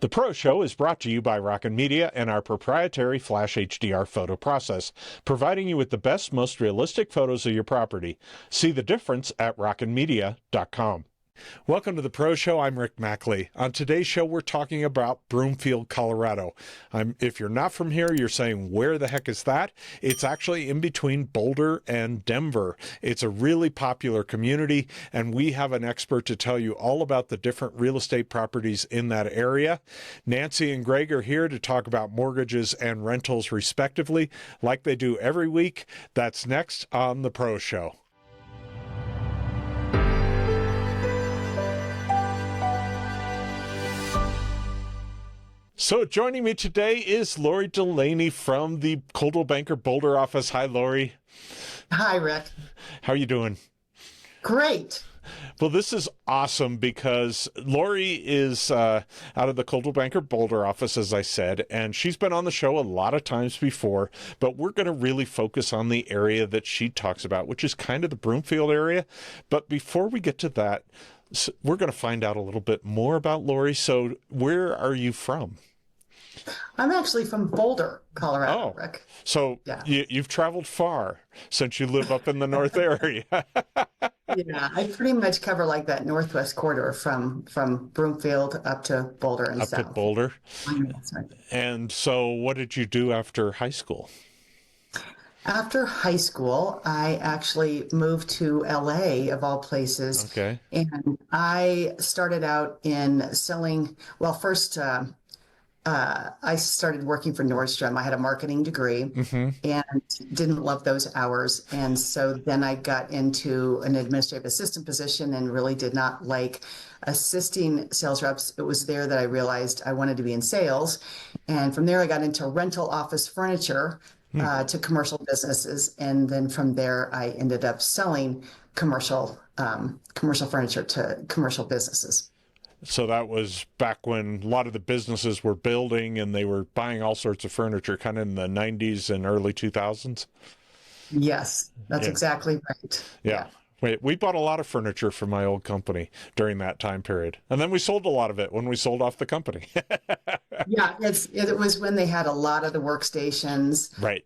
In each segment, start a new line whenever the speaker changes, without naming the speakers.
The Pro Show is brought to you by Rockin' Media and our proprietary Flash HDR photo process, providing you with the best, most realistic photos of your property. See the difference at rockinmedia.com. Welcome to the Pro Show. I'm Rick Machle. On today's show, we're talking about Broomfield, Colorado. If you're not from here, you're saying, where the heck is that? It's actually in between Boulder and Denver. It's a really popular community, and we have an expert to tell you all about the different real estate properties in that area. Nancy and Greg are here to talk about mortgages and rentals, respectively, like they do every week. That's next on the Pro Show. So joining me today is Lorri DeLaney from the Coldwell Banker Boulder office. Hi, Lorri.
Hi, Rick.
How are you doing?
Great.
Well, this is awesome because Lorri is out of the Coldwell Banker Boulder office, as I said, and she's been on the show a lot of times before, but we're going to really focus on the area that she talks about, which is kind of the Broomfield area. But before we get to that, we're going to find out a little bit more about Lorri. So where are you from?
I'm actually from Boulder, Colorado,
Oh,
Rick.
so
Yeah.
you've traveled far since you live up in the north area.
Yeah, I pretty much cover like that northwest corridor from Broomfield up to Boulder and
Up
south.
at Boulder.
That's right.
And so what did you do after high school?
After high school, I actually moved to LA, of all places.
Okay.
And I started out in selling, well, first, I started working for Nordstrom. I had a marketing degree and didn't love those hours. And so then I got into an administrative assistant position and really did not like assisting sales reps. It was there that I realized I wanted to be in sales. And from there, I got into rental office furniture to commercial businesses. And then from there, I ended up selling commercial furniture to commercial businesses.
So that was back when a lot of the businesses were building and they were buying all sorts of furniture, kind of in the 90s and early 2000s.
Yes, that's
Yeah.
exactly right.
Yeah. We bought a lot of furniture from my old company during that time period. And then we sold a lot of it when we sold off the company.
Yeah, it was when they had a lot of the workstations.
Right.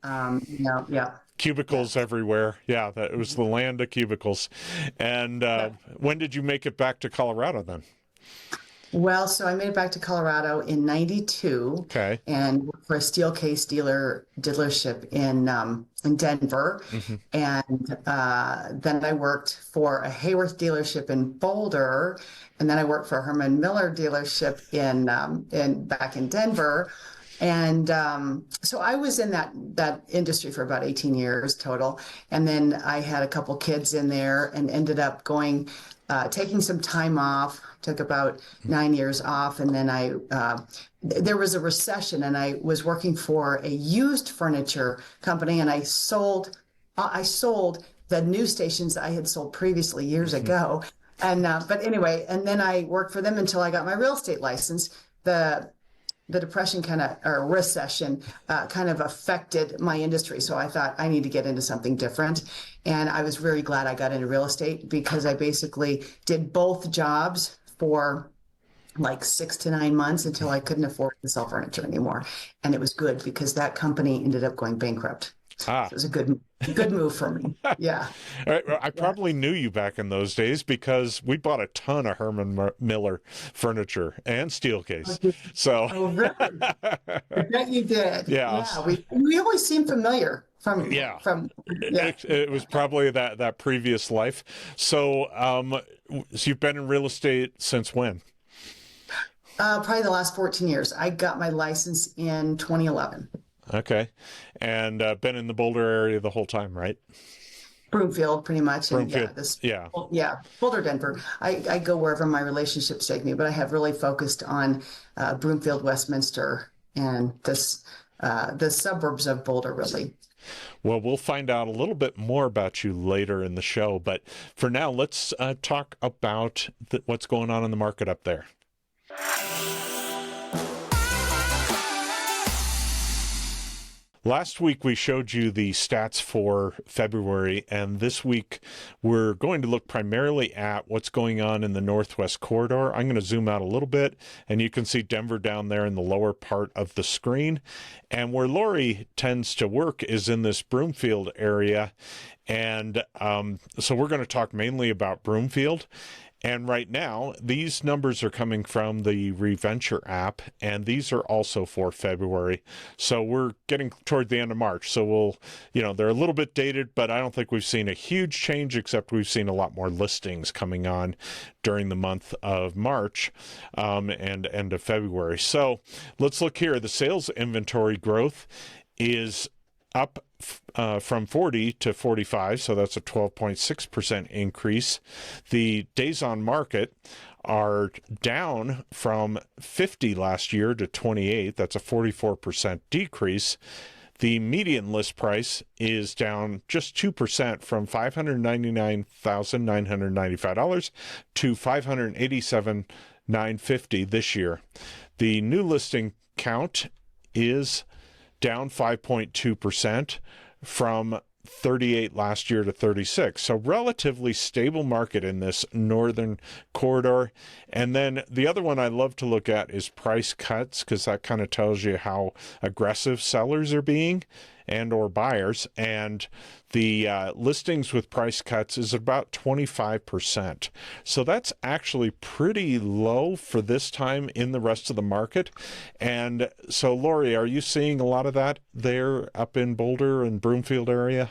Yeah.
Cubicles everywhere. Yeah, it was the land of cubicles. And when did you make it back to Colorado then?
Well, so I made it back to Colorado in '92.
Okay.
And worked for a Steelcase dealership in Denver. And then I worked for a Hayworth dealership in Boulder. And then I worked for a Herman Miller dealership back in Denver. And so I was in that industry for about 18 years total. And then I had a couple kids in there and ended up taking some time off, took about 9 years off. And then there was a recession and I was working for a used furniture company and I sold the news stations I had sold previously years ago. And, but anyway, and then I worked for them until I got my real estate license. The depression or recession kind of affected my industry. So I thought I need to get into something different. And I was very glad I got into real estate because I basically did both jobs for like 6 to 9 months until I couldn't afford to sell furniture anymore. And it was good because that company ended up going bankrupt. So it was a good move for me. Yeah.
All right, well, I probably knew you back in those days because we bought a ton of Herman Miller furniture and Steelcase. So.
Oh, really? I bet you did.
Yeah.
Yeah. We always seem familiar from.
It was probably that previous life. So, so you've been in real estate since when?
Probably the last 14 years. I got my license in 2011.
Okay. And been in the Boulder area the whole time, right?
Broomfield, pretty much.
Broomfield.
And, Boulder, Denver. I go wherever my relationships take me, but I have really focused on Broomfield, Westminster, and the suburbs of Boulder, really.
Well, we'll find out a little bit more about you later in the show, but for now, let's talk about what's going on in the market up there. Last week we showed you the stats for February, and this week we're going to look primarily at what's going on in the Northwest Corridor. I'm going to zoom out a little bit, and you can see Denver down there in the lower part of the screen. And where Lorri tends to work is in this Broomfield area. And so we're going to talk mainly about Broomfield. And right now, these numbers are coming from the Reventure app, and these are also for February. So we're getting toward the end of March. So they're a little bit dated, but I don't think we've seen a huge change, except we've seen a lot more listings coming on during the month of March and end of February. So let's look here. The sales inventory growth is up from 40 to 45, so that's a 12.6% increase. The days on market are down from 50 last year to 28. That's a 44% decrease. The median list price is down just 2% from $599,995 to $587,950 this year. The new listing count is down 5.2% from 38 last year to 36. So relatively stable market in this northern corridor. And then the other one I love to look at is price cuts, because that kind of tells you how aggressive sellers are being and or buyers. And the listings with price cuts is about 25%. So that's actually pretty low for this time in the rest of the market. And so, Lorri, are you seeing a lot of that there up in Boulder and Broomfield area?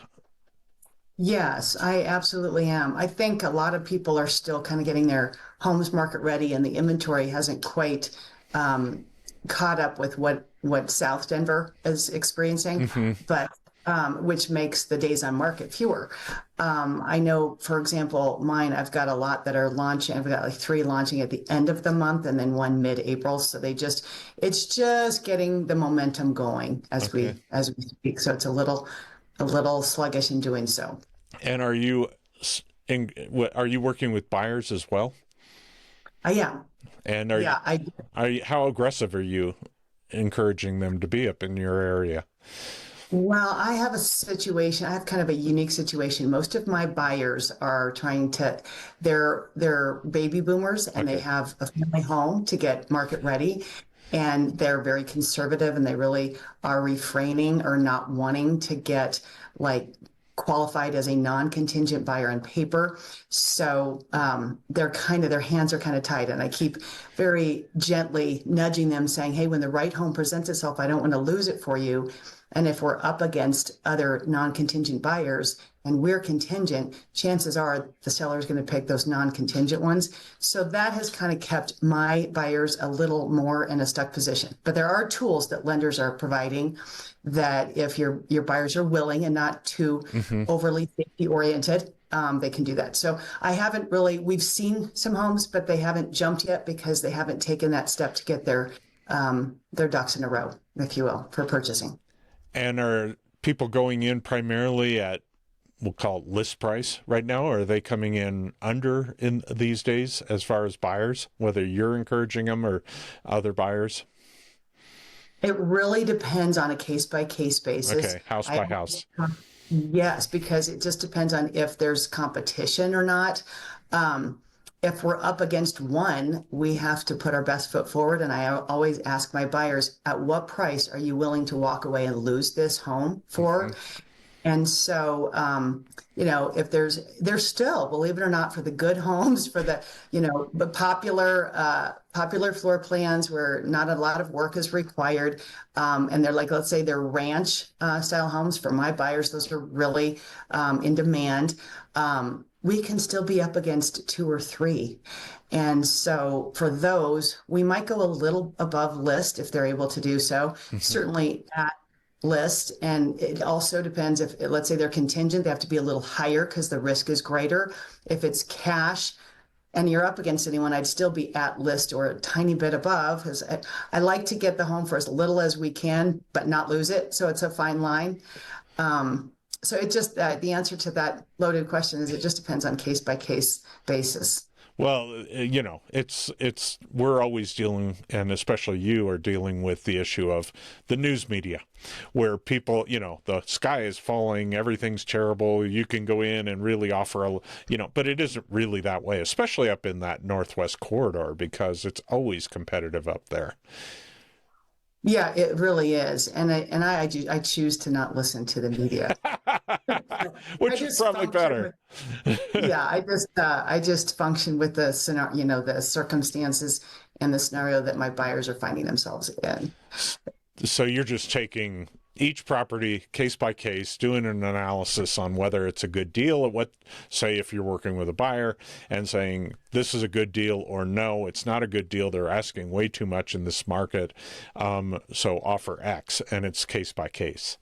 Yes, I absolutely am. I think a lot of people are still kind of getting their homes market ready, and the inventory hasn't quite caught up with what South Denver is experiencing, but which makes the days on market fewer. I know, for example, mine, I've got a lot that are launching. I've got like 3 launching at the end of the month and then 1 mid-April. So it's just getting the momentum going as we speak. So it's a little sluggish in doing so.
And are you working with buyers as well?
I am.
And how aggressive are you encouraging them to be up in your area?
Well, I have kind of a unique situation. Most of my buyers are they're baby boomers, and they have a family home to get market ready. And they're very conservative, and they really are refraining or not wanting to get qualified as a non-contingent buyer on paper. So their hands are kind of tied, and I keep very gently nudging them, saying, hey, when the right home presents itself, I don't want to lose it for you. And if we're up against other non-contingent buyers and we're contingent, chances are the seller is going to pick those non-contingent ones. So that has kind of kept my buyers a little more in a stuck position. But there are tools that lenders are providing that if your buyers are willing and not too overly safety oriented, they can do that. So we've seen some homes, but they haven't jumped yet because they haven't taken that step to get their ducks in a row, if you will, for purchasing.
And are people going in primarily at, we'll call it list price right now, or are they coming in under in these days as far as buyers, whether you're encouraging them or other buyers?
It really depends on a case-by-case basis.
Okay, house by house.
Yes, because it just depends on if there's competition or not. If we're up against one, we have to put our best foot forward. And I always ask my buyers, at what price are you willing to walk away and lose this home for? And so, if there's still, believe it or not, for the good homes, for the popular floor plans where not a lot of work is required. And they're let's say they're ranch style homes. For my buyers, those are really in demand. We can still be up against 2 or 3. And so for those, we might go a little above list if they're able to do so, certainly at list. And it also depends if, let's say they're contingent, they have to be a little higher because the risk is greater. If it's cash and you're up against anyone, I'd still be at list or a tiny bit above, because I like to get the home for as little as we can, but not lose it. So it's a fine line. So it just, the answer to that loaded question is it just depends on case by case basis.
Well, we're always dealing, and especially you are dealing with the issue of the news media, where people, the sky is falling, everything's terrible. You can go in and really offer but it isn't really that way, especially up in that Northwest corridor, because it's always competitive up there.
Yeah, it really is. I choose to not listen to the media.
Which is probably better.
Yeah, I just function with the scenario, the circumstances and the scenario that my buyers are finding themselves in.
So you're just taking each property case by case, doing an analysis on whether it's a good deal, or say if you're working with a buyer and saying this is a good deal or no, it's not a good deal. They're asking way too much in this market. So offer X, and it's case by case.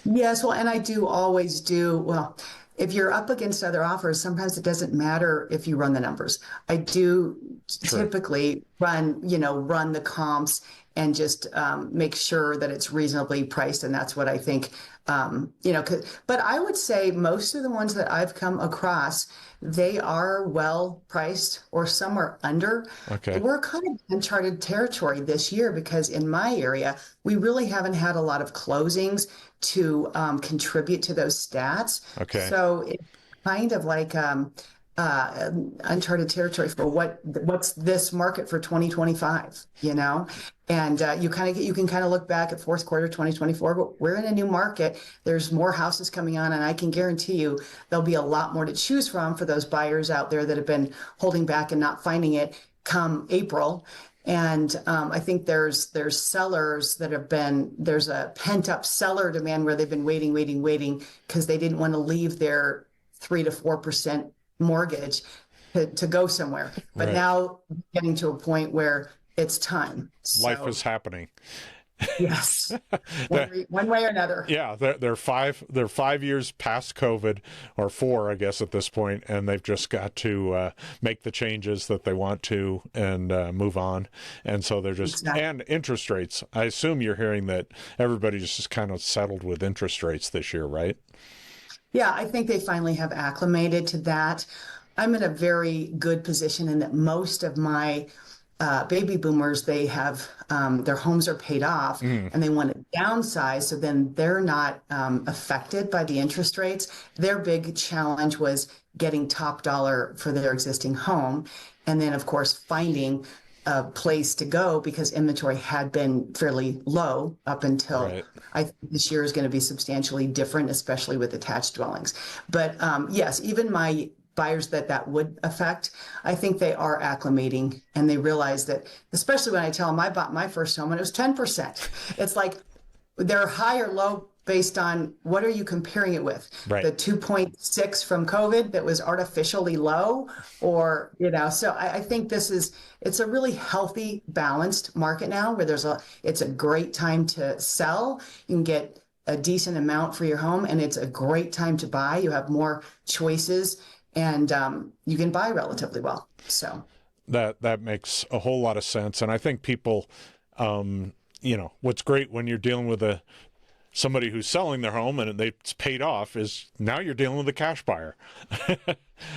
Yes, well, and I do always do, well, if you're up against other offers, sometimes it doesn't matter if you run the numbers. I do typically run the comps and just make sure that it's reasonably priced. And that's what I think, but I would say most of the ones that I've come across, they are well priced or some are under.
Okay.
We're kind of uncharted territory this year because in my area, we really haven't had a lot of closings to contribute to those stats.
Okay.
So it's kind of like uncharted territory for what's this market for 2025, and you can kind of look back at fourth quarter 2024, but we're in a new market. There's more houses coming on, and I can guarantee you there'll be a lot more to choose from for those buyers out there that have been holding back and not finding it come April. And I think there's sellers there's a pent up seller demand where they've been waiting because they didn't want to leave their 3 to 4% mortgage to go somewhere. But
right.
Now getting to a point where it's time.
Life is happening.
Yes, one way or another.
Yeah, they're 5 years past COVID, or 4, I guess, at this point, and they've just got to make the changes that they want to and move on. And so they're just and interest rates. I assume you're hearing that everybody's just kind of settled with interest rates this year, right?
Yeah, I think they finally have acclimated to that. I'm in a very good position in that most of my baby boomers, they have their homes are paid off and they want to downsize. So then they're not affected by the interest rates. Their big challenge was getting top dollar for their existing home. And then, of course, finding a place to go because inventory had been fairly low up until I think this year is going to be substantially different, especially with attached dwellings. But yes, even my buyers that would affect, I think they are acclimating and they realize that, especially when I tell them I bought my first home and it was 10%. It's like they're high or low based on what are you comparing it with?
Right.
The 2.6 from COVID that was artificially low, or, so I think it's a really healthy, balanced market now where it's a great time to sell. You can get a decent amount for your home and it's a great time to buy. You have more choices. And you can buy relatively well. So
that makes a whole lot of sense. And I think people, what's great when you're dealing with somebody who's selling their home and it's paid off is now you're dealing with a cash buyer.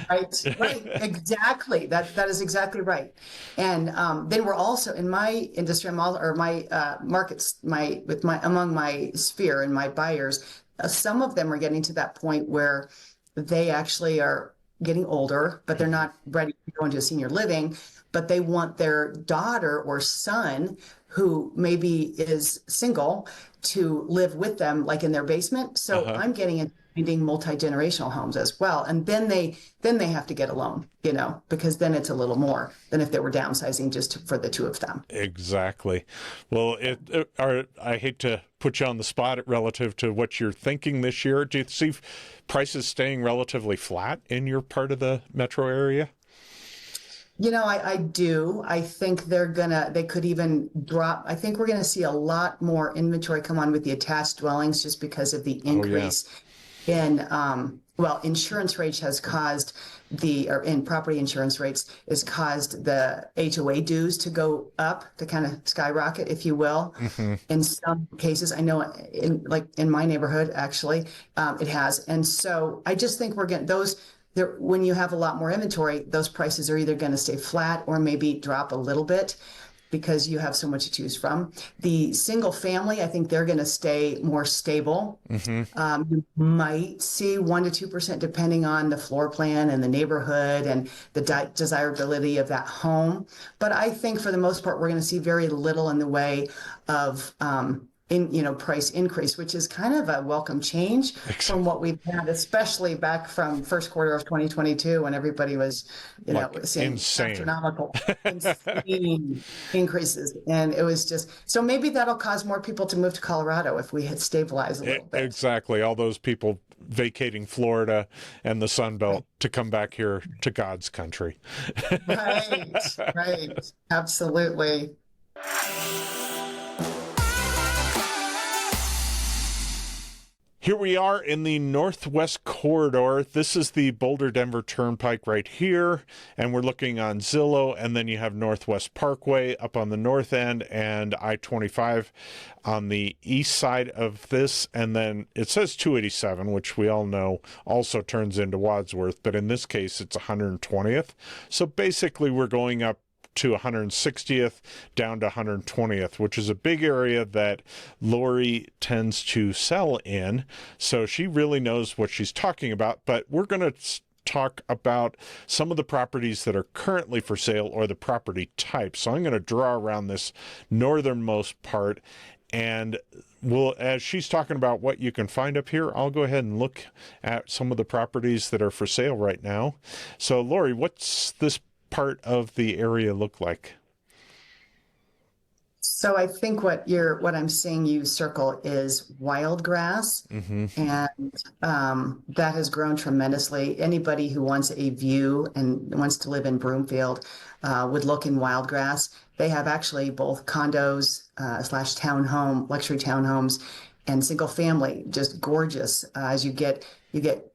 Right, exactly. That is exactly right. And then we're also in my industry, or my markets, among my sphere and my buyers, some of them are getting to that point where they actually are getting older, but they're not ready to go into senior living, but they want their daughter or son who maybe is single to live with them, like in their basement. So I'm getting into finding multi-generational homes as well. And then they have to get a loan, because then it's a little more than if they were downsizing just for the two of them.
Exactly. Well, I hate to put you on the spot relative to what you're thinking this year. Do you see prices staying relatively flat in your part of the metro area?
I do. I think they could even drop. I think we're going to see a lot more inventory come on with the attached dwellings just because of the increase in, insurance rates has caused in property insurance rates has caused the HOA dues to go up, to kind of skyrocket, if you will. Mm-hmm. In some cases, I know in my neighborhood, actually, it has. And so I just think we're getting those when you have a lot more inventory, those prices are either going to stay flat or maybe drop a little bit because you have so much to choose from. The single family, I think they're going to stay more stable. You might see 1% to 2% depending on the floor plan and the neighborhood and the desirability of that home. But I think for the most part, we're going to see very little in the way of price increase, which is kind of a welcome change from what we've had, especially back from first quarter of 2022 when everybody was, seeing astronomical, insane increases. And it was just, so maybe that'll cause more people to move to Colorado if we had stabilized a little bit.
Exactly. All those people vacating Florida and the Sun Belt to come back here to God's country.
Right. Absolutely.
Here we are in the Northwest Corridor. This is the Boulder-Denver Turnpike right here, and we're looking on Zillow, and then you have Northwest Parkway up on the north end and I-25 on the east side of this, and then it says 287, which we all know also turns into Wadsworth, but in this case it's 120th. So basically we're going up to 160th down to 120th, which is a big area that Lorri tends to sell in. So she really knows what she's talking about, but we're going to talk about some of the properties that are currently for sale or the property types. So I'm going to draw around this northernmost part, and as she's talking about what you can find up here, I'll go ahead and look at some of the properties that are for sale right now. So Lorri, what's this part of the area look like?
So I think what I'm seeing you circle is wild grass, and that has grown tremendously. Anybody who wants a view and wants to live in Broomfield would look in wild grass. They have actually both condos slash townhome, luxury townhomes, and single family, just gorgeous. As you get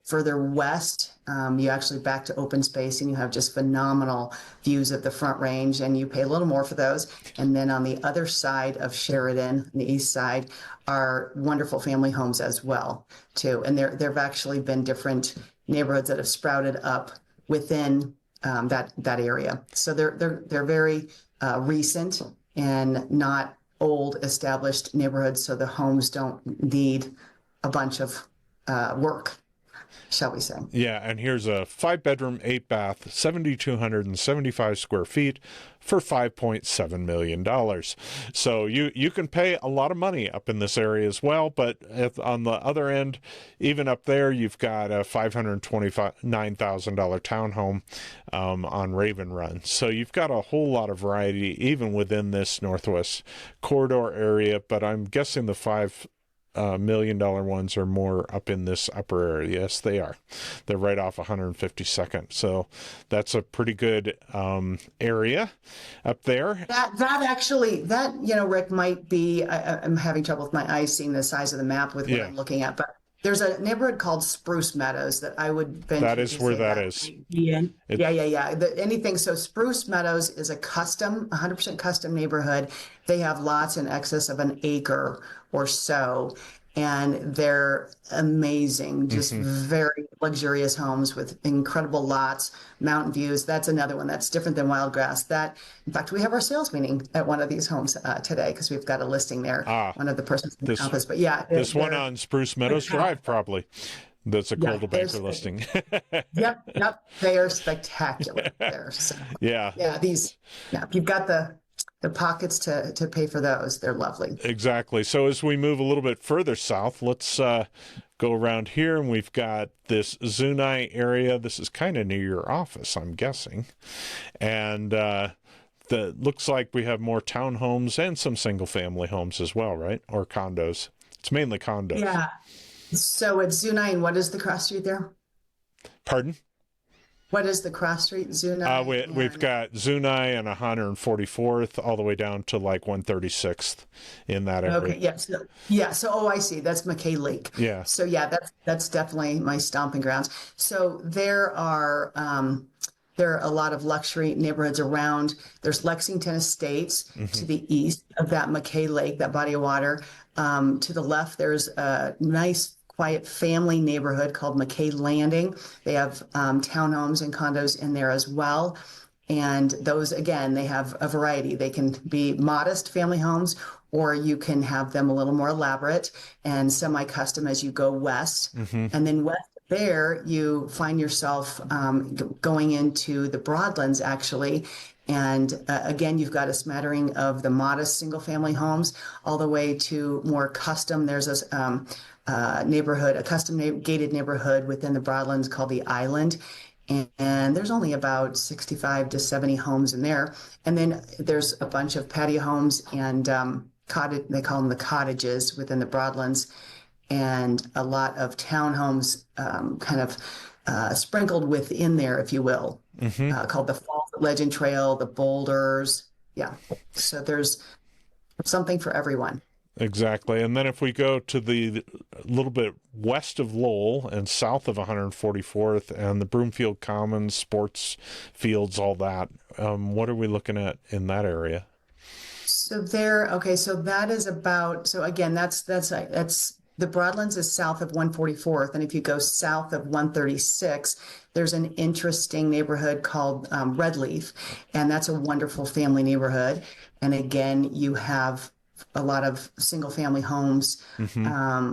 further west, you actually back to open space and you have just phenomenal views of the Front Range, and you pay a little more for those. And then on the other side of Sheridan, on the east side, are wonderful family homes as well too. And there have actually been different neighborhoods that have sprouted up within that area. So they're very recent and not old established neighborhoods, so the homes don't need a bunch of work, shall we say.
Yeah, and here's a 5-bedroom, 8-bath, 7,275 square feet for $5.7 million. So you can pay a lot of money up in this area as well, but on the other end, even up there, you've got a $529,000 townhome on Raven Run. So you've got a whole lot of variety even within this Northwest Corridor area, but I'm guessing the $5 million ones are more up in this upper area. Yes, they are. They're right off 152nd. So that's a pretty good area up there.
Rick, might be, I'm having trouble with my eyes seeing the size of the map with what I'm looking at, but there's a neighborhood called Spruce Meadows that I would venture
That is where that is.
Yeah. So Spruce Meadows is a 100% custom neighborhood. They have lots in excess of an acre or so, and they're amazing, just very luxurious homes with incredible lots, mountain views. That's another one that's different than Wildgrass. In fact, we have our sales meeting at one of these homes today because we've got a listing there. One of the persons in the office. But yeah,
this one on Spruce Meadows Drive probably. That's a Coldwell Banker listing.
Yep. They are spectacular there. So, if you've got the pockets to pay for those, they're lovely.
Exactly. So as we move a little bit further south, let's go around here, and we've got this Zunai area. This is kind of near your office, I'm guessing. And looks like we have more townhomes and some single-family homes as well, right? Or condos. It's mainly condos.
Yeah. So at Zunai, and what is the cross street there?
Pardon?
What is the cross street, Zunai?
We've got Zunai and 144th all the way down to like 136th in that area.
Okay, So I see. That's McKay Lake.
Yeah.
So that's definitely my stomping grounds. So there are a lot of luxury neighborhoods around. There's Lexington Estates to the east of that McKay Lake, that body of water. To the left, there's a nice quiet family neighborhood called McKay Landing. They have townhomes and condos in there as well. And those, again, they have a variety. They can be modest family homes, or you can have them a little more elaborate and semi-custom as you go west. And then west there, you find yourself going into the Broadlands, actually. And again, you've got a smattering of the modest single-family homes all the way to more custom. There's a neighborhood, a custom gated neighborhood within the Broadlands called the Island. And there's only about 65 to 70 homes in there. And then there's a bunch of patio homes and cottage, they call them the cottages within the Broadlands, and a lot of townhomes kind of sprinkled within there, if you will, called the Falls Legend Trail, the Boulders. Yeah. So there's something for everyone.
Exactly. And then if we go to the little bit west of Lowell and south of 144th and the Broomfield Commons, sports fields, all that, what are we looking at in that area?
So there, okay, so that is about, so again, that's the Broadlands is south of 144th. And if you go south of 136, there's an interesting neighborhood called Redleaf, and that's a wonderful family neighborhood. And again, you have a lot of single family homes. I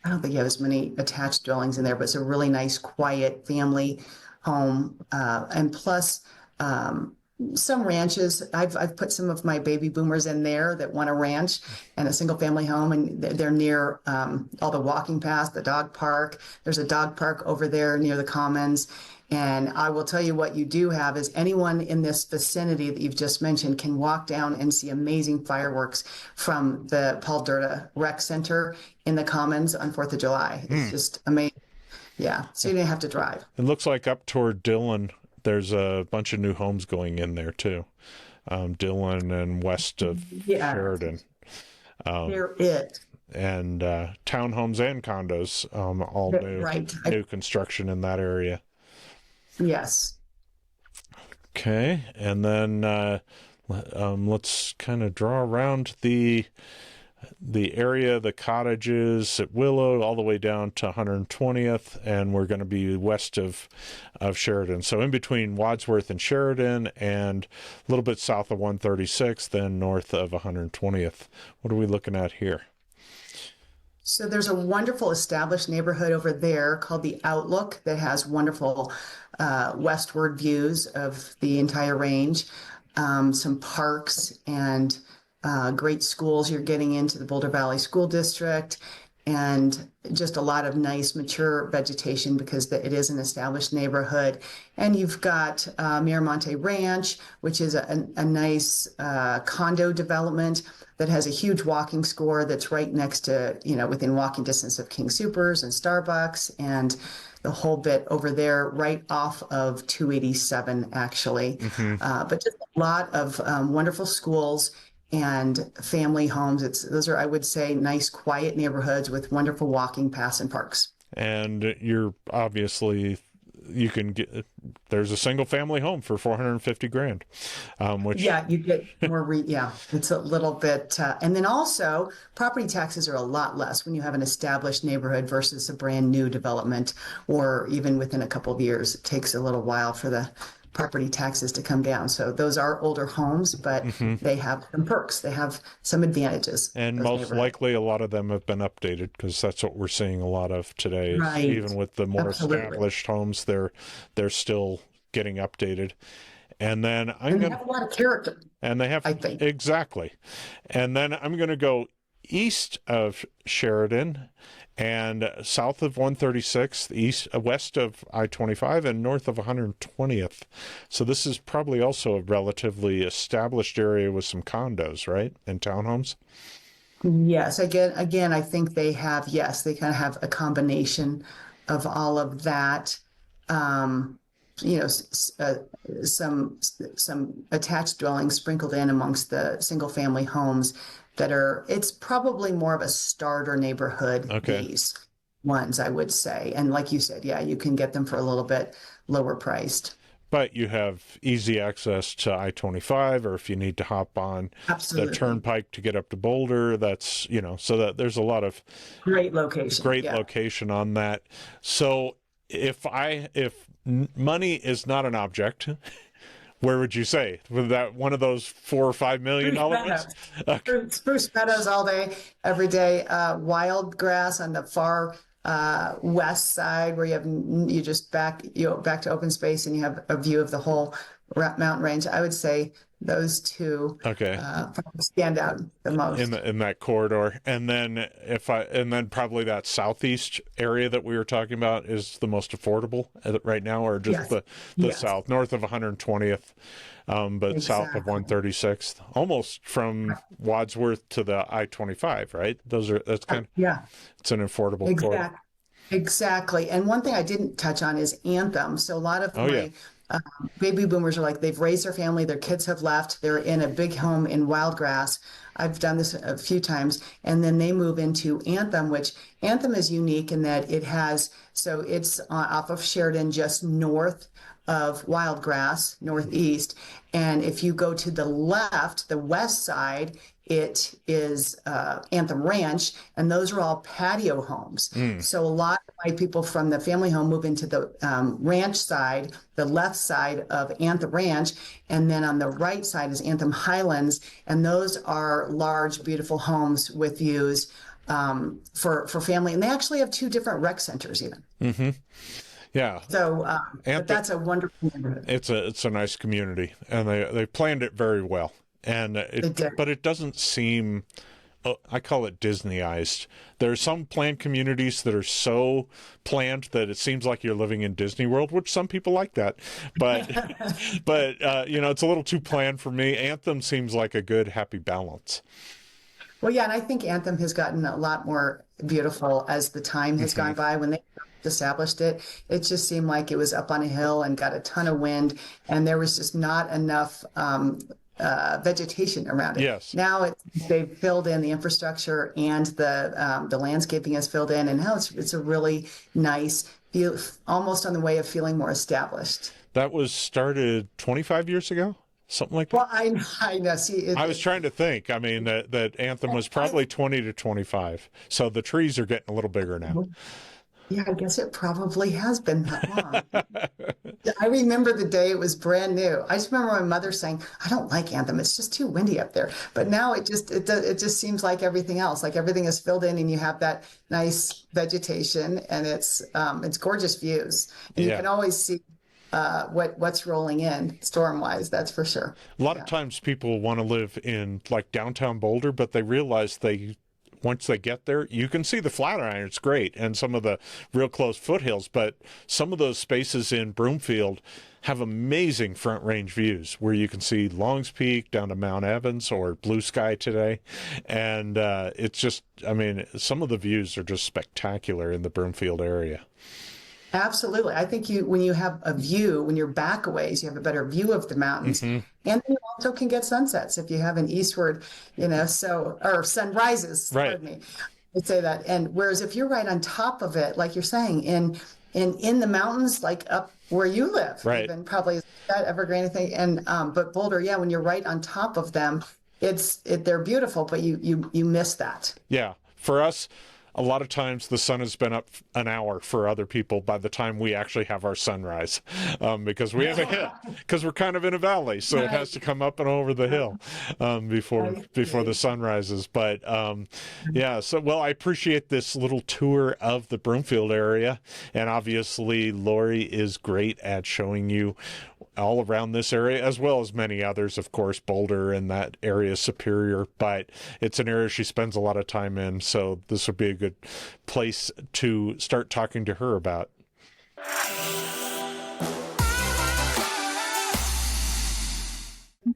don't think you have as many attached dwellings in there, but it's a really nice, quiet family home. And plus, some ranches. I've put some of my baby boomers in there that want a ranch and a single family home, and they're near all the walking paths, the dog park. There's a dog park over there near the Commons. And I will tell you what you do have is anyone in this vicinity that you've just mentioned can walk down and see amazing fireworks from the Paul Durda Rec Center in the Commons on 4th of July. It's just amazing. Yeah, so you didn't have to drive.
It looks like up toward Dillon, there's a bunch of new homes going in there too. Dillon and west of Sheridan.
They're it.
And townhomes and condos, all new, new construction in that area.
Yes.
Okay, and then let's kind of draw around the area, the cottages at Willow, all the way down to 120th, and we're going to be west of Sheridan. So in between Wadsworth and Sheridan, and a little bit south of 136th, then north of 120th. What are we looking at here?
So there's a wonderful established neighborhood over there called the Outlook that has wonderful westward views of the entire range, some parks and great schools. You're getting into the Boulder Valley School District, and just a lot of nice mature vegetation because it is an established neighborhood. And you've got Miramonte Ranch, which is a nice condo development that has a huge walking score that's right next to, within walking distance of King Supers and Starbucks and the whole bit over there right off of 287, actually. But just a lot of wonderful schools and family homes. Those are, I would say, nice, quiet neighborhoods with wonderful walking paths and parks. And
you're obviously, you can get, there's a single family home for $450,000, which
you get more. It's a little bit, and then also property taxes are a lot less when you have an established neighborhood versus a brand new development, or even within a couple of years. It takes a little while for the property taxes to come down. So those are older homes, but they have some perks. They have some advantages.
And most likely a lot of them have been updated, because that's what we're seeing a lot of today.
Right.
Even with the more established homes, they're still getting updated. And then
they have a lot of character.
And they have, I think. Exactly. And then I'm going to go east of Sheridan and south of 136th, west of I-25, and north of 120th. So this is probably also a relatively established area with some condos, right, and townhomes?
Yes. Again, I think they have, they kind of have a combination of all of that. Some attached dwellings sprinkled in amongst the single family homes it's probably more of a starter neighborhood.
Okay.
These ones, I would say. And like you said, you can get them for a little bit lower priced.
but you have easy access to I-25, or if you need to hop on the
Absolutely.
turnpike to get up to Boulder, that's, so that there's a lot of
Great location.
great
Yeah.
location on that. So if money is not an object, where would you say? Was that one of those $4 or $5 million ones?
Spruce meadows all day, every day. Wild grass on the far west side, where you just back to open space, and you have a view of the whole mountain range. I would say those two stand out the most
in that corridor. And then probably that southeast area that we were talking about is the most affordable right now, or just the south, north of 120th, but south of 136th, almost from Wadsworth to the I-25, right? It's an affordable corridor.
Exactly. And one thing I didn't touch on is Anthem. So a lot of my baby boomers are like, they've raised their family, their kids have left, they're in a big home in Wildgrass. I've done this a few times, and then they move into Anthem, which Anthem is unique in that it's off of Sheridan, just north of Wildgrass, northeast. And if you go to the left, the west side, it is Anthem Ranch, and those are all patio homes. So a lot of my people from the family home move into the ranch side, the left side of Anthem Ranch, and then on the right side is Anthem Highlands, and those are large, beautiful homes with views for family. And they actually have 2 different rec centers even.
Mm-hmm. Yeah.
So but that's a wonderful neighborhood.
It's a nice community, and they planned it very well. But it doesn't seem, I call it Disneyized. There are some planned communities that are so planned that it seems like you're living in Disney World, which some people like that. But it's a little too planned for me. Anthem seems like a good, happy balance.
Well, yeah, and I think Anthem has gotten a lot more beautiful as the time has gone by. When they established it, it just seemed like it was up on a hill and got a ton of wind, and there was just not enough vegetation around it.
Yes.
Now they've filled in the infrastructure, and the landscaping has filled in, and now it's a really nice feel, almost on the way of feeling more established.
That was started 25 years ago. Something like that.
Well, I know. See,
I was trying to think. I mean, that Anthem was probably 20 to 25. So the trees are getting a little bigger now.
Yeah, I guess it probably has been that long. I remember the day it was brand new. I just remember my mother saying, "I don't like Anthem. It's just too windy up there." But now it just seems like everything else. Like everything is filled in, and you have that nice vegetation, and it's gorgeous views. And you can always see what's rolling in storm-wise, that's for sure.
A lot of times people want to live in like downtown Boulder, but they realize once they get there, you can see the Flatiron. It's great, and some of the real close foothills, but some of those spaces in Broomfield have amazing front range views where you can see Long's Peak down to Mount Evans or blue sky today. And it's just, I mean, some of the views are just spectacular in the Broomfield area.
Absolutely. I think when you have a view, when you're back a ways, you have a better view of the mountains. And you also can get sunsets if you have an eastward, or sunrises, pardon me. I'd say that. And whereas if you're right on top of it, like you're saying, in the mountains, like up where you live, even probably is that Evergreen thing. And but Boulder, when you're right on top of them, they're beautiful, but you miss that. Yeah.
For us, a lot of times the sun has been up an hour for other people by the time we actually have our sunrise, because we have a hill, because we're kind of in a valley, so it has to come up and over the hill before the sun rises. But I appreciate this little tour of the Broomfield area, and obviously Lorri is great at showing you all around this area, as well as many others, of course. Boulder and that area is Superior, but it's an area she spends a lot of time in, so this would be a good place to start talking to her about.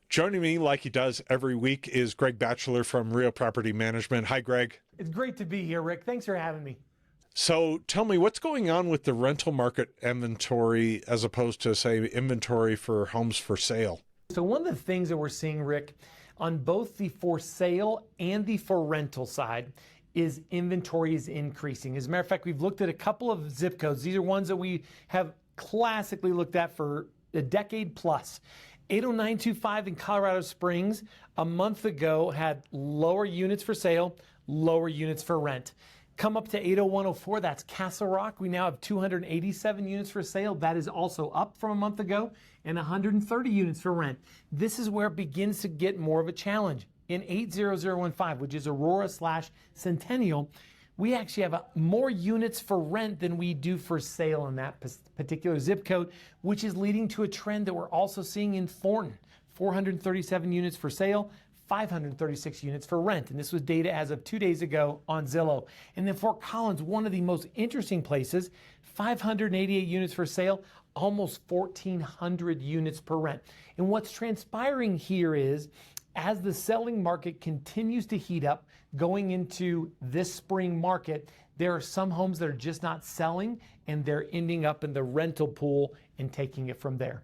Joining me, like he does every week, is Greg Batchelor from Real Property Management. Hi, Greg.
It's great to be here, Rick. Thanks for having me.
So tell me, what's going on with the rental market inventory as opposed to, say, inventory for homes for sale?
So one of the things that we're seeing, Rick, on both the for sale and the for rental side is inventory is increasing. As a matter of fact, we've looked at a couple of zip codes. These are ones that we have classically looked at for a decade plus. 80925 in Colorado Springs a month ago had lower units for sale, lower units for rent. Come up to 80104, that's Castle Rock. We now have 287 units for sale. That is also up from a month ago, and 130 units for rent. This is where it begins to get more of a challenge. In 80015, which is Aurora/Centennial, we actually have more units for rent than we do for sale in that particular zip code, which is leading to a trend that we're also seeing in Thornton. 437 units for sale, 536 units for rent. And this was data as of 2 days ago on Zillow. And then Fort Collins, one of the most interesting places, 588 units for sale, almost 1,400 units per rent. And what's transpiring here is, as the selling market continues to heat up going into this spring market, there are some homes that are just not selling, and they're ending up in the rental pool and taking it from there.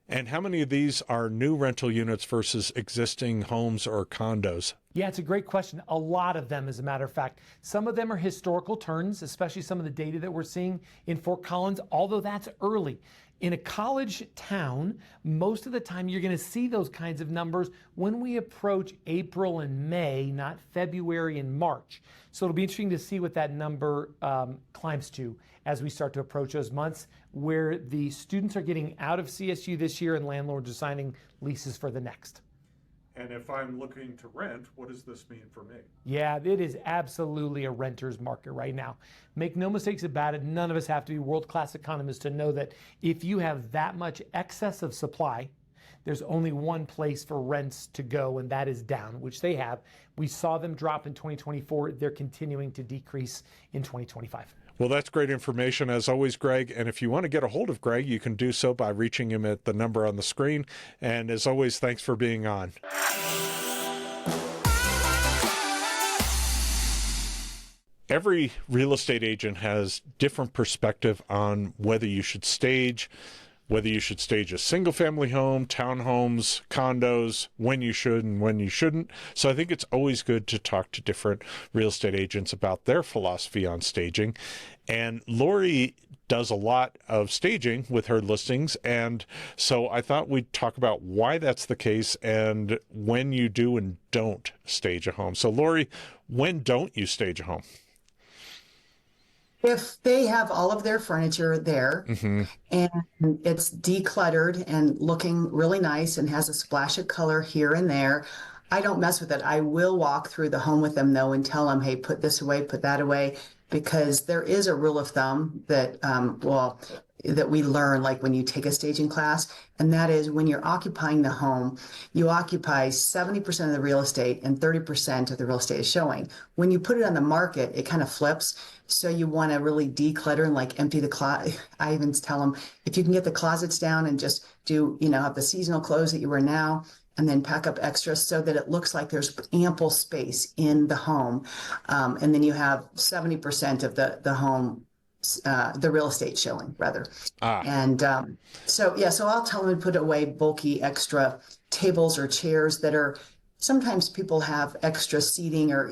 And how many of these are new rental units versus existing homes or condos?
Yeah, it's a great question. A lot of them, as a matter of fact. Some of them are historical turns, especially some of the data that we're seeing in Fort Collins, although that's early. In a college town, most of the time you're going to see those kinds of numbers when we approach April and May, not February and March. So it'll be interesting to see what that number climbs to as we start to approach those months where the students are getting out of CSU this year and landlords are signing leases for the next.
And if I'm looking to rent, what does this mean for me?
Yeah, it is absolutely a renter's market right now. Make no mistakes about it. None of us have to be world-class economists to know that if you have that much excess of supply, there's only one place for rents to go, and that is down, which they have. We saw them drop in 2024. They're continuing to decrease in 2025.
Well, that's great information, as always, Greg. And if you want to get a hold of Greg, you can do so by reaching him at the number on the screen. And as always, thanks for being on. Every real estate agent has different perspective on whether you should stage a single-family home, townhomes, condos, when you should and when you shouldn't. So I think it's always good to talk to different real estate agents about their philosophy on staging. And Lorri does a lot of staging with her listings, and so I thought we'd talk about why that's the case and when you do and don't stage a home. So Lorri, when don't you stage a home?
If they have all of their furniture there and it's decluttered and looking really nice and has a splash of color here and there, I don't mess with it. I will walk through the home with them though and tell them, hey, put this away, put that away, because there is a rule of thumb that, that we learn like when you take a staging class, and that is when you're occupying the home, you occupy 70% of the real estate and 30% of the real estate is showing. When you put it on the market, it kind of flips. So you want to really declutter and like empty the closet. I even tell them, if you can get the closets down and just do, have the seasonal clothes that you wear now, and then pack up extras so that it looks like there's ample space in the home. And then you have 70% of the home, the real estate showing rather. And so I'll tell them to put away bulky extra tables or chairs that are, sometimes people have extra seating or,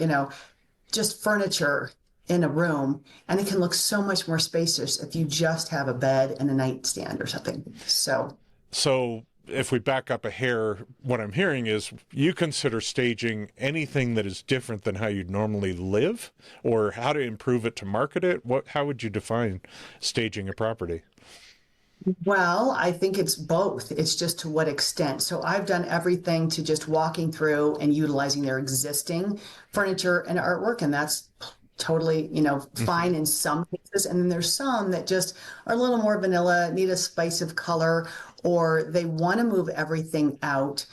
just furniture in a room, and it can look so much more spacious if you just have a bed and a nightstand or something. So
if we back up a hair, what I'm hearing is you consider staging anything that is different than how you'd normally live, or how to improve it to market it. How would you define staging a property?
Well, I think it's both. It's just to what extent. So I've done everything to just walking through and utilizing their existing furniture and artwork, and that's totally, fine in some cases. And then there's some that just are a little more vanilla, need a spice of color, or they want to move everything out,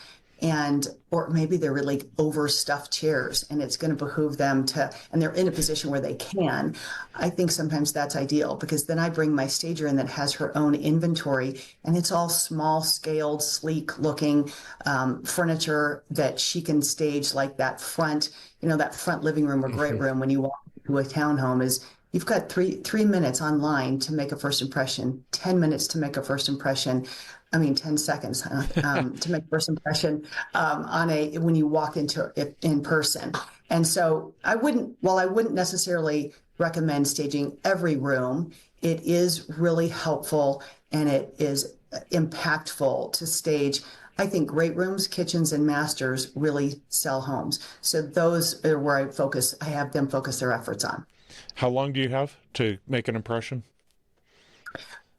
or maybe they're really overstuffed chairs and it's going to behoove them and they're in a position where they can. I think sometimes that's ideal, because then I bring my stager in that has her own inventory, and it's all small scaled, sleek looking furniture that she can stage, like that front living room or great room when you walk to a townhome is, you've got three minutes online to make a first impression, 10 minutes to make a first impression. 10 seconds to make first impression when you walk into it in person. And so I wouldn't necessarily recommend staging every room, it is really helpful, and it is impactful to stage. I think great rooms, kitchens, and masters really sell homes. So those are where I have them focus their efforts on.
How long do you have to make an impression?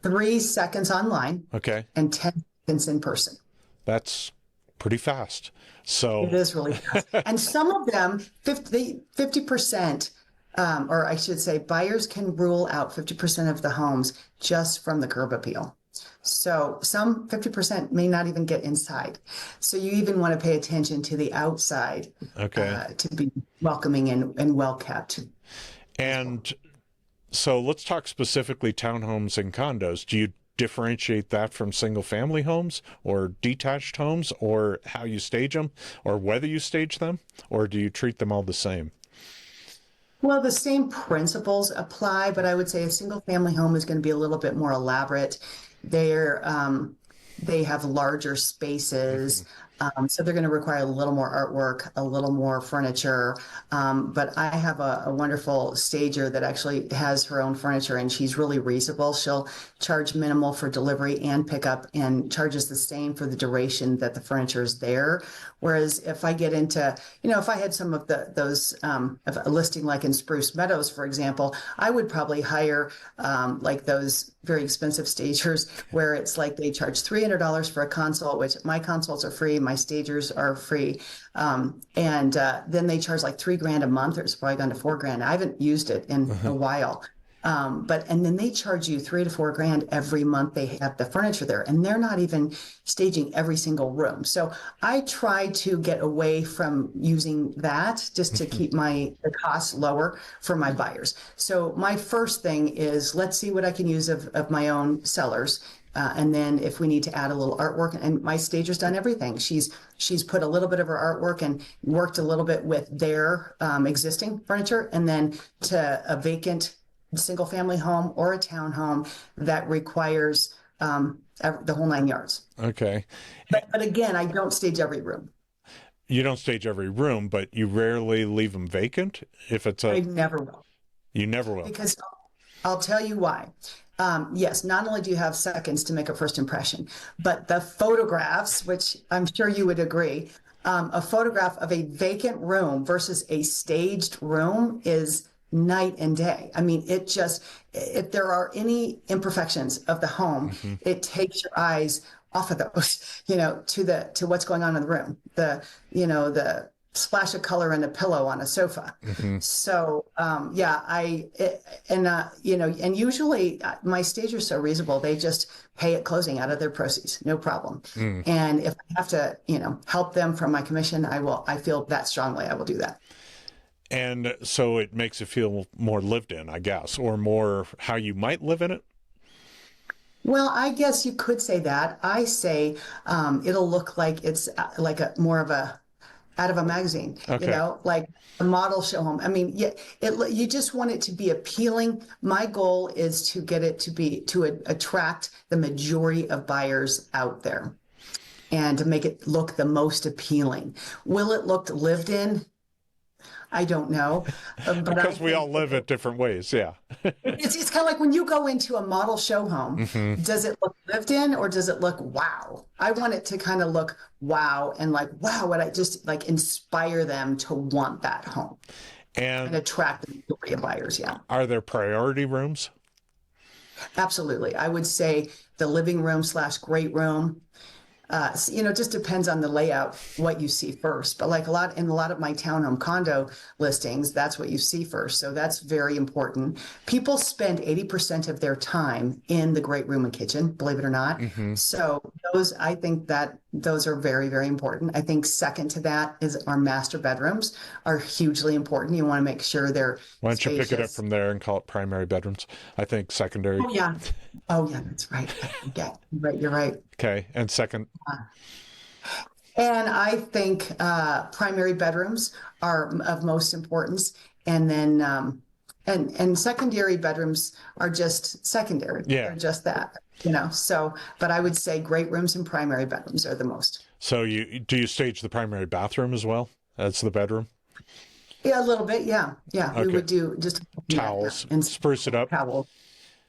3 seconds online.
Okay.
And 10 seconds in person.
That's pretty fast. So
it is really fast. And some of them, 50%, or I should say, buyers can rule out 50% of the homes just from the curb appeal. So some 50% may not even get inside. So you even want to pay attention to the outside, to be welcoming and well kept.
And so let's talk specifically townhomes and condos. Do you differentiate that from single family homes or detached homes, or how you stage them, or whether you stage them, or do you treat them all the same?
Well, the same principles apply, but I would say a single family home is going to be a little bit more elaborate. They have larger spaces. So they're going to require a little more artwork, a little more furniture. But I have a wonderful stager that actually has her own furniture, and she's really reasonable. She'll charge minimal for delivery and pickup and charges the same for the duration that the furniture is there. Whereas if I get into, if I had some of those, a listing like in Spruce Meadows, for example, I would probably hire like those very expensive stagers where it's like they charge $300 for a consult, which my consults are free, my stagers are free. And then they charge like $3,000 a month, or it's probably gone to $4,000. I haven't used it in a while. And then they charge you $3,000 to $4,000 every month they have the furniture there, and they're not even staging every single room. So I try to get away from using that just to keep the costs lower for my buyers. So my first thing is, let's see what I can use of my own sellers. And then if we need to add a little artwork, and my stager's done everything. She's put a little bit of her artwork and worked a little bit with their existing furniture, and then to a vacant single family home or a townhome that requires the whole 9 yards.
Okay.
But again, I don't stage every room.
You don't stage every room, but you rarely leave them vacant if it's
I never will.
You never will.
Because I'll tell you why. Yes, not only do you have seconds to make a first impression, but the photographs, which I'm sure you would agree, a photograph of a vacant room versus a staged room is night and day. I mean, if there are any imperfections of the home, it takes your eyes off of those, to what's going on in the room. The splash of color in a pillow on a sofa. So, and usually my stagers are so reasonable. They just pay at closing out of their proceeds, no problem. And if I have to, help them from my commission, I feel that strongly, I will do that.
And so it makes it feel more lived in, I guess, or more how you might live in it?
Well, I guess you could say that. I say it'll look like it's like more of a out of a magazine, like a model show home. I mean, you just want it to be appealing. My goal is to get it to attract the majority of buyers out there and to make it look the most appealing. Will it look lived in? I don't know. But
because we all live it different ways, yeah.
It's kind of like when you go into a model show home, does it look lived in or does it look wow? I want it to kind of look wow and like, wow, would I just like inspire them to want that home and attract the majority of buyers, yeah.
Are there priority rooms?
Absolutely. I would say the living room / great room. It just depends on the layout, what you see first. But like a lot of my townhome condo listings, that's what you see first. So that's very important. People spend 80% of their time in the great room and kitchen, believe it or not. So I think that those are very, very important. I think second to that is our master bedrooms are hugely important. You want to make sure they're
Why don't
spacious.
You pick it up from there and call it primary bedrooms? I think secondary.
Oh, yeah. That's right. You're right.
Okay. And second?
And I think primary bedrooms are of most importance. And then and secondary bedrooms are just secondary.
Yeah.
They're just that, So, but I would say great rooms and primary bedrooms are the most.
So do you stage the primary bathroom as well as the bedroom?
Yeah, a little bit. Yeah. Okay. We would do just
towels and spruce it up.
Towels.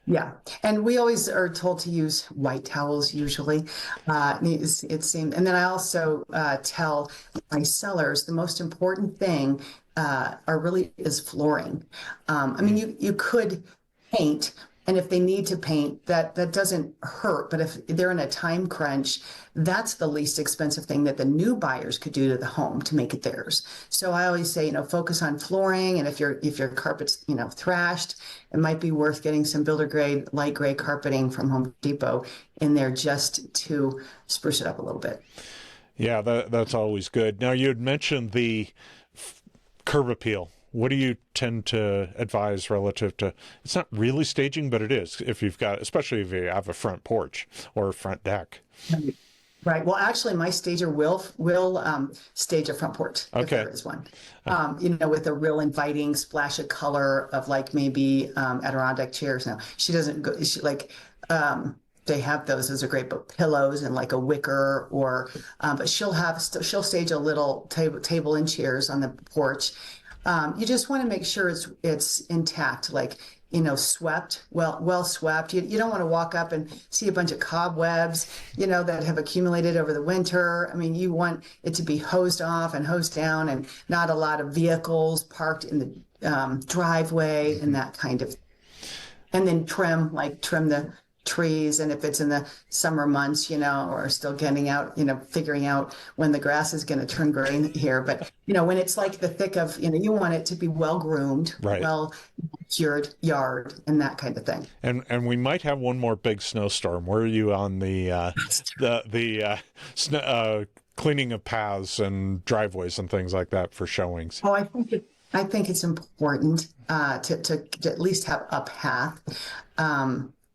Yeah, and we always are told to use white towels usually. It seems, and then I also tell my sellers the most important thing are really is flooring. I mean, you could paint, and if they need to paint, that doesn't hurt. But if they're in a time crunch, that's the least expensive thing that the new buyers could do to the home to make it theirs. So I always say, focus on flooring, and if your carpet's thrashed, it might be worth getting some builder grade light gray carpeting from Home Depot in there just to spruce it up a little bit.
Yeah, that's always good. Now, you had mentioned the curb appeal. What do you tend to advise relative to, it's not really staging, but it is, especially if you have a front porch or a front deck.
Right. Well, actually, my stager will stage a front porch if there is one. With a real inviting splash of color of like maybe Adirondack chairs. Now she doesn't go. They have those are great, but pillows and like a wicker but she'll stage a little table and chairs on the porch. You just want to make sure it's intact, like swept, well swept. You don't want to walk up and see a bunch of cobwebs, that have accumulated over the winter. I mean, you want it to be hosed off and hosed down, and not a lot of vehicles parked in the driveway and that kind of. And then trim the trees, and if it's in the summer months, or still getting out, figuring out when the grass is going to turn green here. But when it's like the thick of, you want it to be well groomed,
right, well
cured yard and that kind of thing.
And we might have one more big snowstorm. Where are you on the cleaning of paths and driveways and things like that for showings?
Oh, I think it's important to at least have a path.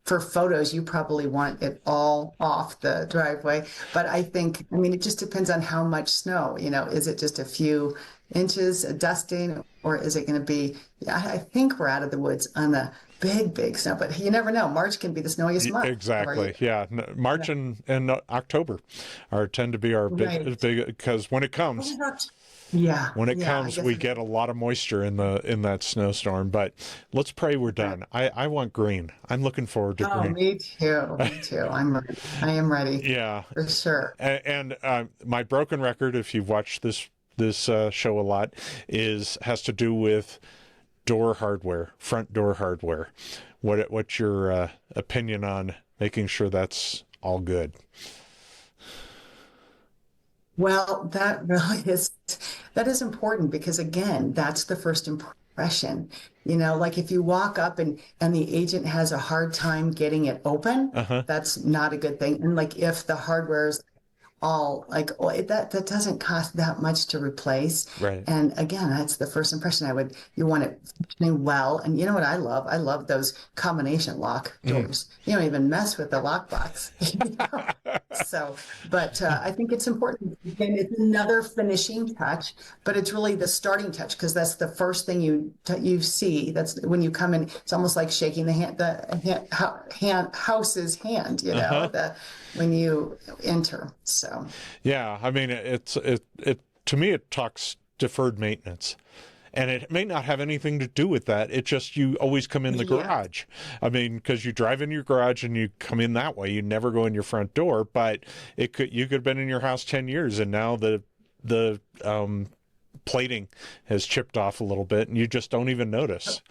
For photos, you probably want it all off the driveway. But it just depends on how much snow, is it just a few inches, a dusting, or is it going to be, I think we're out of the woods on the big snow, but you never know. March can be the snowiest month.
Exactly. Yeah. March and October tend to be our big, because when it comes, when it comes, we get a lot of moisture in that snowstorm. But let's pray we're done. I want green. I'm looking forward to green.
Me too. I'm ready. I am ready.
Yeah,
for sure.
And my broken record, if you've watched this show a lot, has to do with door hardware, front door hardware. What's your opinion on making sure that's all good?
Well, that is important, because again, that's the first impression. Like if you walk up and the agent has a hard time getting it open, that's not a good thing. And like if the hardware is all like that doesn't cost that much to replace.
Right.
And again, that's the first impression. You want it functioning well. And you know what I love? I love those combination lock doors. You don't even mess with the lockbox. So, but I think it's important. Again, it's another finishing touch, but it's really the starting touch, because that's the first thing you see. That's when you come in. It's almost like shaking the house's hand. When you enter. So
yeah, I mean, it to me it talks deferred maintenance, and it may not have anything to do with that. It just, you always come in the garage. I mean, because you drive in your garage and you come in that way. You never go in your front door. But you could have been in your house 10 years, and now the plating has chipped off a little bit, and you just don't even notice.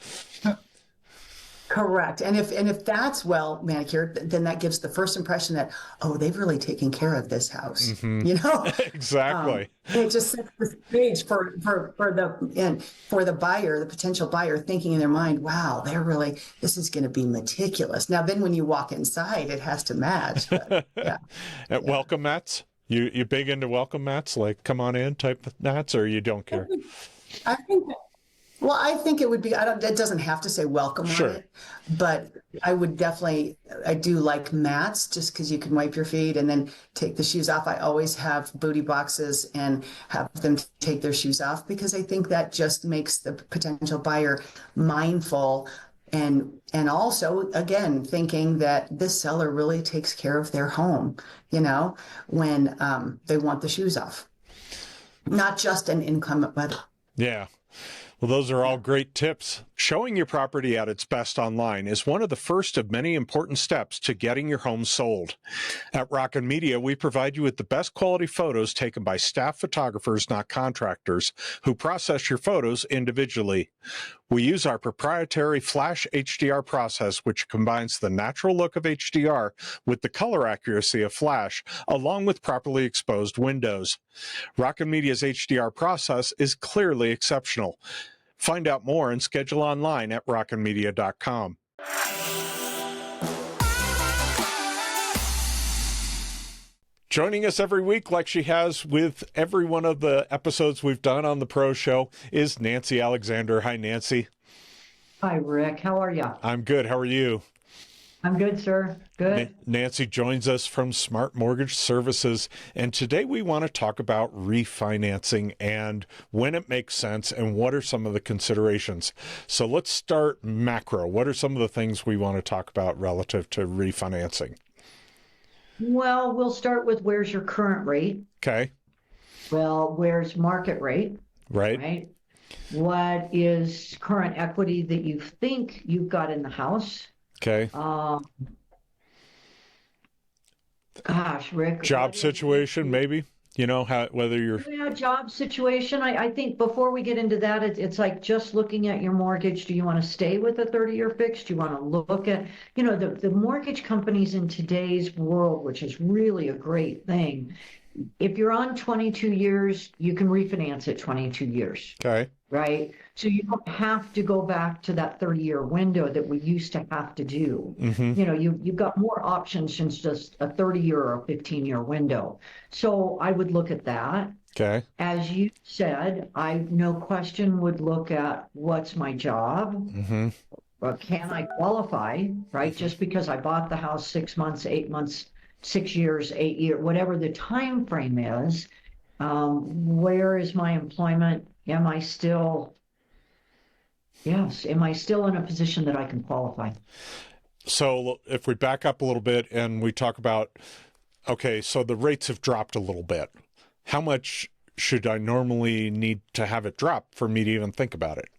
Correct. And if that's well manicured, then that gives the first impression that, oh, they've really taken care of this house.
Exactly.
It just sets the stage for the buyer, the potential buyer, thinking in their mind, wow, this is going to be meticulous. Now, then when you walk inside, it has to match. But,
welcome mats. You big into welcome mats, like come on in type of mats, or you don't care?
I think it would be, it doesn't have to say welcome on it, but I do like mats, just because you can wipe your feet and then take the shoes off. I always have booty boxes and have them take their shoes off, because I think that just makes the potential buyer mindful, and also, again, thinking that this seller really takes care of their home, when they want the shoes off. Not just an inclement weather.
Yeah. Well, those are all great tips. Showing your property at its best online is one of the first of many important steps to getting your home sold. At Rocket Media, we provide you with the best quality photos taken by staff photographers, not contractors, who process your photos individually. We use our proprietary Flash HDR process, which combines the natural look of HDR with the color accuracy of Flash, along with properly exposed windows. Rocket Media's HDR process is clearly exceptional. Find out more and schedule online at rocketmedia.com. Joining us every week, like she has with every one of the episodes we've done on the Pro Show, is Nancy Alexander. Hi, Nancy.
Hi, Rick. How are you?
I'm good. How are you?
I'm good, sir. Good.
Nancy joins us from Smart Mortgage Services, and today we want to talk about refinancing and when it makes sense and what are some of the considerations. So let's start macro. What are some of the things we want to talk about relative to refinancing?
Well, we'll start with where's your current rate?
Okay.
Well, where's market rate?
Right.
Right. What is current equity that you think you've got in the house?
Okay.
Gosh, Rick.
Job situation, maybe? You know, whether you're...
Yeah, job situation. I think before we get into that, it's like just looking at your mortgage. Do you want to stay with a 30-year fix? Do you want to look at, the mortgage companies in today's world, which is really a great thing. If you're on 22 years, you can refinance at 22 years. Okay. Right? So you don't have to go back to that 30-year window that we used to have to do. Mm-hmm. You've got more options than just a 30-year or a 15-year window. So I would look at that. Okay. As you said, I, no question, would look at what's my job? Mm-hmm. Or can I qualify, right? Just because I bought the house 6 months, 8 months, 6 years, 8 years, whatever the time frame is, where is my employment? Am I still in a position that I can qualify? So
if we back up a little bit and we talk about, okay, so the rates have dropped a little bit. How much should I normally need to have it drop for me to even think about it?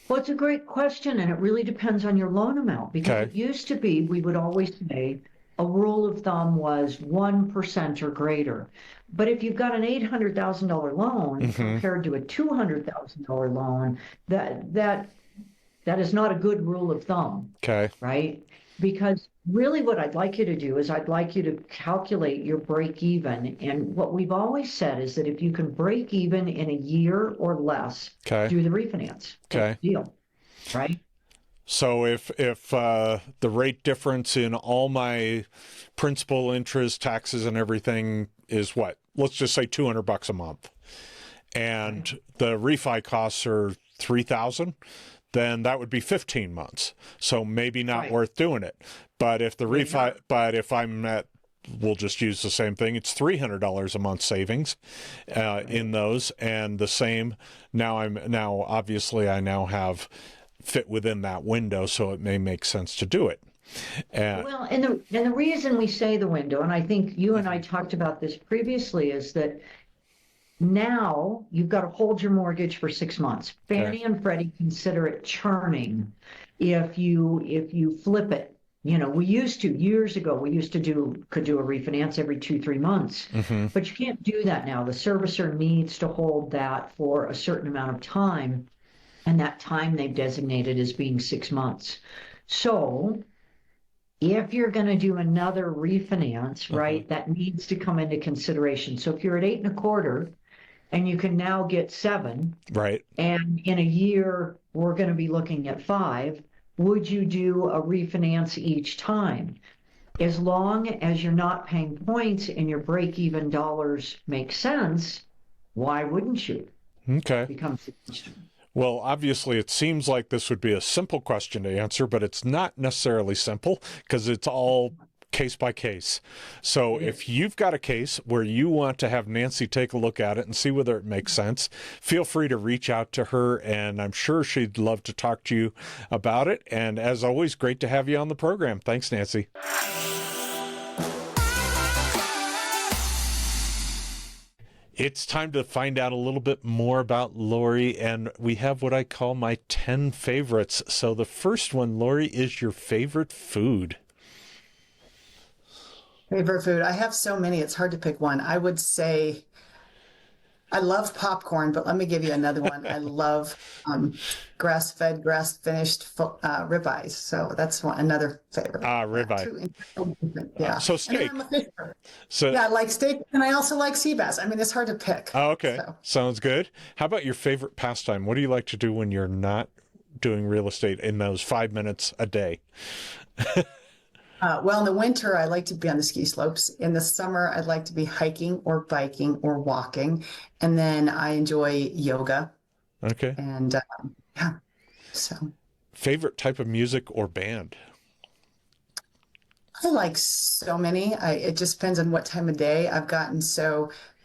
Well, it's a great question, and it really depends on your loan amount, because it used to be, we would always say, a rule of thumb was 1% or greater. But if you've got an $800,000 loan compared to a $200,000 loan, that is not a good rule of thumb. Okay. Right? Because really what I'd like you to do is I'd like you to calculate your break even. And what we've always said is that if you can break even in a year or less, do the refinance. Okay. Deal. Right?
So if the rate difference in all my principal, interest, taxes, and everything is what? Let's just say $200 a month, and the refi costs are $3,000, then that would be 15 months. So maybe not worth doing it. But if the refi, but if I'm at, we'll just use the same thing. It's $300 a month savings in those, and the same. Now obviously I now have fit within that window, so it may make sense to do it. Well,
and the reason we say the window, and I think you and I talked about this previously, is that now you've got to hold your mortgage for 6 months. Fannie and Freddie consider it churning if you flip it. We used to, years ago, could do a refinance every 2-3 months, but you can't do that now. The servicer needs to hold that for a certain amount of time, and that time they've designated as being 6 months. So if you're going to do another refinance, right, that needs to come into consideration. So if you're at 8 1/4 and you can now get 7, right, and in a year we're going to be looking at 5, would you do a refinance each time? As long as you're not paying points and your break-even dollars make sense, why wouldn't you? Okay. Becomes the question.
Well, obviously, it seems like this would be a simple question to answer, but it's not necessarily simple because it's all case by case. So if you've got a case where you want to have Nancy take a look at it and see whether it makes sense, feel free to reach out to her, and I'm sure she'd love to talk to you about it. And as always, great to have you on the program. Thanks, Nancy. It's time to find out a little bit more about Lorri, and we have what I call my 10 favorites. So the first one, Lorri, is your favorite food.
Favorite food. I have so many, it's hard to pick one. I would say I love popcorn, but let me give you another one. I love grass-fed, grass-finished ribeyes. So that's another favorite.
Ribeye.
Yeah.
So
And
steak.
then I'm a fisher.
So,
Yeah, I like steak, and I also like sea bass. I mean, it's hard to pick.
oh, okay.
So.
Sounds good. How about your favorite pastime? What do you like to do when you're not doing real estate in those 5 minutes a day?
Well, in the winter, I like to be on the ski slopes. In the summer, I'd like to be hiking or biking or walking. And then I enjoy yoga.
Okay.
And yeah, so
Favorite type of music or band?
I like so many. It just depends on what time of day. I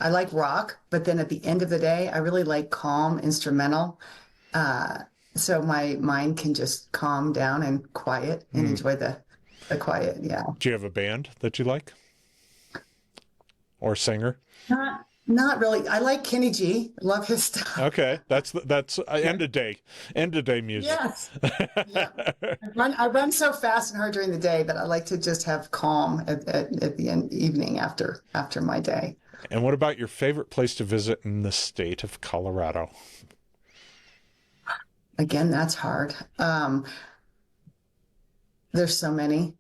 like rock, but then at the end of the day, I really like calm instrumental. So my mind can just calm down and quiet and enjoy the quiet. Yeah.
Do you have a band that you like? Or singer?
Not really. I like Kenny G. Love his stuff.
Okay. That's end of day music.
Yes. Yeah. I run so fast and hard during the day that I like to just have calm at the evening after my day.
And what about your favorite place to visit in the state of Colorado?
Again, that's hard. There's so many.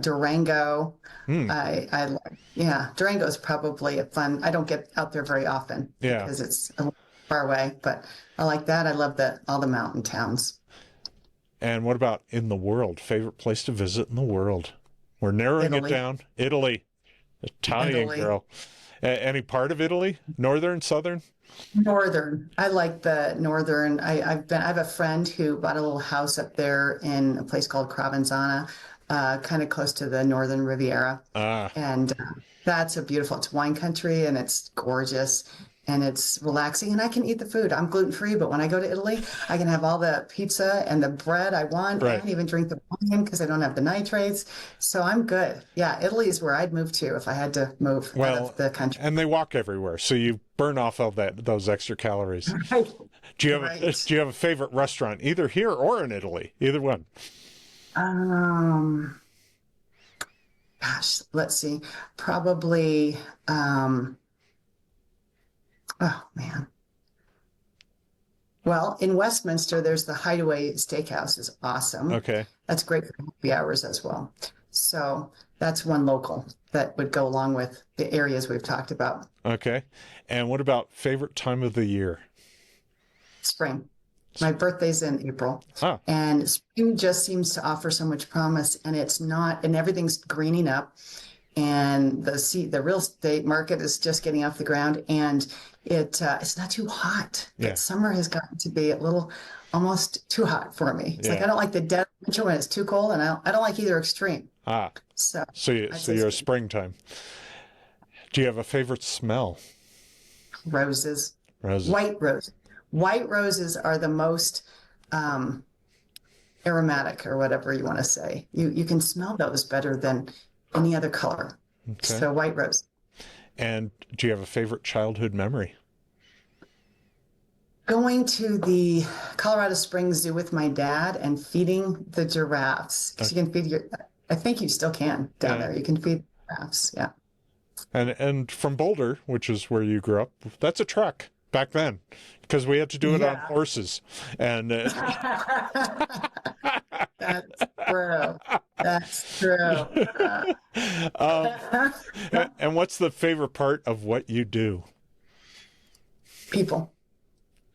Durango. Durango is probably a fun. I don't get out there very often because it's a little far away, but I like that. I love all the mountain towns.
And what about in the world? Favorite place to visit in the world? We're narrowing it down. Italy. Italian girl. Any part of Italy? Northern, southern?
Northern. I like the northern. I have a friend who bought a little house up there in a place called Cravenzana, kind of close to the Northern Riviera. And it's wine country, and it's gorgeous, and it's relaxing, and I can eat the food. I'm gluten-free, but when I go to Italy, I can have all the pizza and the bread I want.
Right.
I can even drink the wine because I don't have the nitrates. So I'm good. Yeah, Italy is where I'd move to if I had to move out of the country.
And they walk everywhere, so you burn off all those extra calories.
Right.
Do you have a favorite restaurant, either here or in Italy? Either one.
Gosh, let's see. Probably, oh man. Well, in Westminster, there's the Hideaway Steakhouse is awesome.
Okay.
That's great for happy hours as well. So that's one local that would go along with the areas we've talked about.
Okay. And what about favorite time of the year?
Spring. My birthday's in April,
Ah.
and spring just seems to offer so much promise, and everything's greening up, and the real estate market is just getting off the ground, and it's not too hot.
Yeah.
Summer has gotten to be a little almost too hot for me. It's like I don't like the dead winter when it's too cold, and I don't like either extreme. So
you're a springtime. Do you have a favorite smell?
Roses.
Roses.
White roses. White roses are the most aromatic, or whatever you want to say. You can smell those better than any other color.
Okay.
So white rose.
And do you have a favorite childhood memory?
Going to the Colorado Springs Zoo with my dad and feeding the giraffes. 'Cause you can feed I think you still can down there. You can feed giraffes. Yeah.
And from Boulder, which is where you grew up, that's a trek back then, because we had to do it on horses. And
That's true. That's true.
and what's the favorite part of what you do?
People.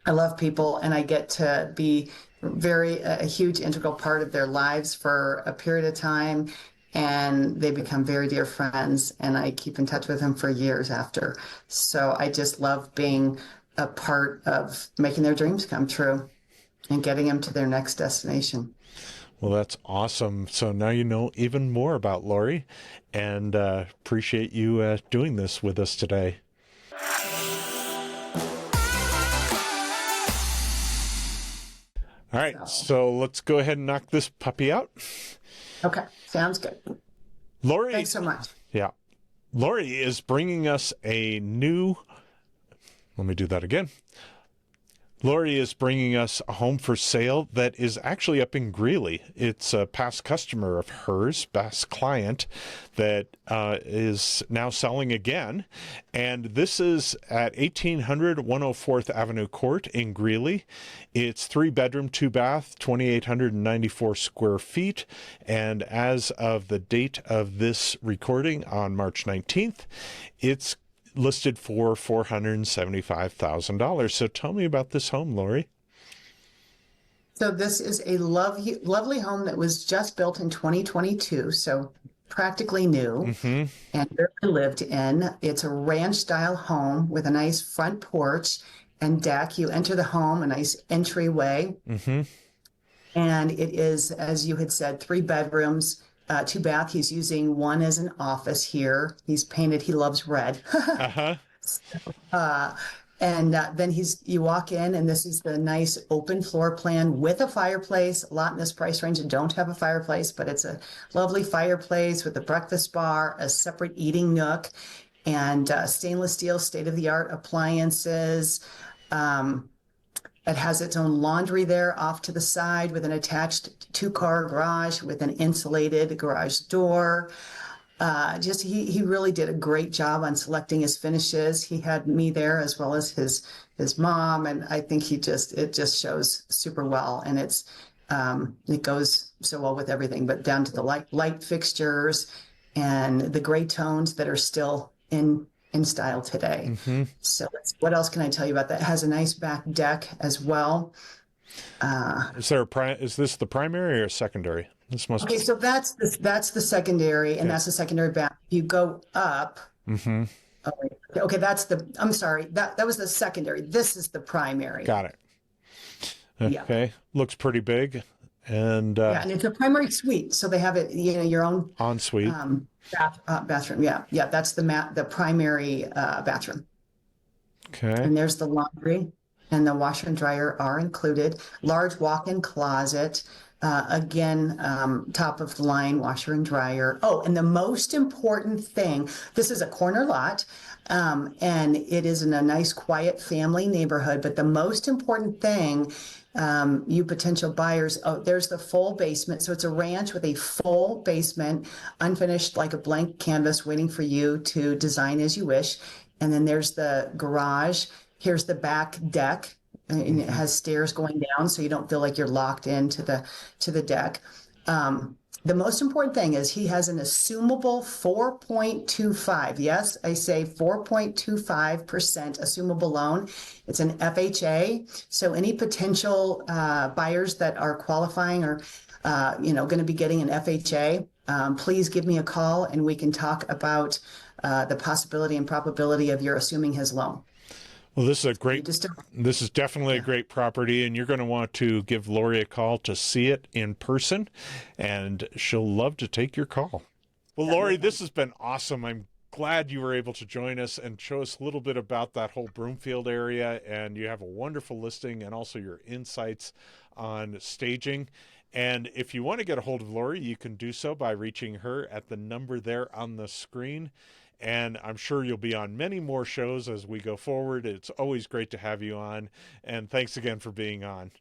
I love people, and I get to be a huge integral part of their lives for a period of time, and they become very dear friends, and I keep in touch with them for years after. So I just love being a part of making their dreams come true and getting them to their next destination.
Well, that's awesome. So now you know even more about Lorri, and appreciate you doing this with us today. All right, so let's go ahead and knock this puppy out.
Okay, sounds good.
Lorri,
Thanks so much.
yeah, Lorri is bringing us a new Let me do that again. Lorri is bringing us a home for sale that is actually up in Greeley. It's a past customer of hers, past client, that is now selling again. And this is at 1800 104th Avenue Court in Greeley. It's 3-bedroom, 2-bath, 2,894 square feet. And as of the date of this recording on March 19th, it's listed for $475,000. So tell me about this home, Lorri.
So this is a lovely home that was just built in 2022, so practically new, and barely lived in. It's a ranch-style home with a nice front porch and deck. You enter the home, a nice entryway, and it is, as you had said, 3 bedrooms, 2-bath. He's using one as an office here. He's painted. He loves red. And then you walk in, and this is the nice open floor plan with a fireplace. A lot in this price range don't have a fireplace, but it's a lovely fireplace with a breakfast bar, a separate eating nook, and stainless steel state-of-the-art appliances. It has its own laundry there off to the side with an attached 2-car garage with an insulated garage door. He really did a great job on selecting his finishes. He had me there as well as his mom, and I think it just shows super well, and it goes so well with everything, but down to the light fixtures and the gray tones that are still in style today. So what else can I tell you about that? It has a nice back deck as well.
Is this the primary or secondary?
Okay, so that's the secondary, and that's the secondary back. You go up. Oh, wait. Okay, I'm sorry. That was the secondary. This is the primary.
Got it. Okay, looks pretty big, and
and it's a primary suite, so they have it. Your own
ensuite
bathroom. Yeah, that's the primary bathroom.
Okay.
And there's the laundry, and the washer and dryer are included. Large walk-in closet. Again, top of the line washer and dryer. Oh, and the most important thing, this is a corner lot, and it is in a nice, quiet family neighborhood. But the most important thing, you potential buyers, there's the full basement. So it's a ranch with a full basement, unfinished, like a blank canvas waiting for you to design as you wish. And then there's the garage. Here's the back deck. And it has stairs going down, so you don't feel like you're locked into the deck. The most important thing is he has an assumable 4.25. Yes, I say 4.25% assumable loan. It's an FHA, so any potential buyers that are qualifying or going to be getting an FHA, please give me a call and we can talk about the possibility and probability of your assuming his loan.
Well, this is definitely a great property, and you're going to want to give Lorri a call to see it in person, and she'll love to take your call. Well, Lorri, this has been awesome. I'm glad you were able to join us and show us a little bit about that whole Broomfield area, and you have a wonderful listing and also your insights on staging. And if you want to get a hold of Lorri, you can do so by reaching her at the number there on the screen. And I'm sure you'll be on many more shows as we go forward. It's always great to have you on. And thanks again for being on.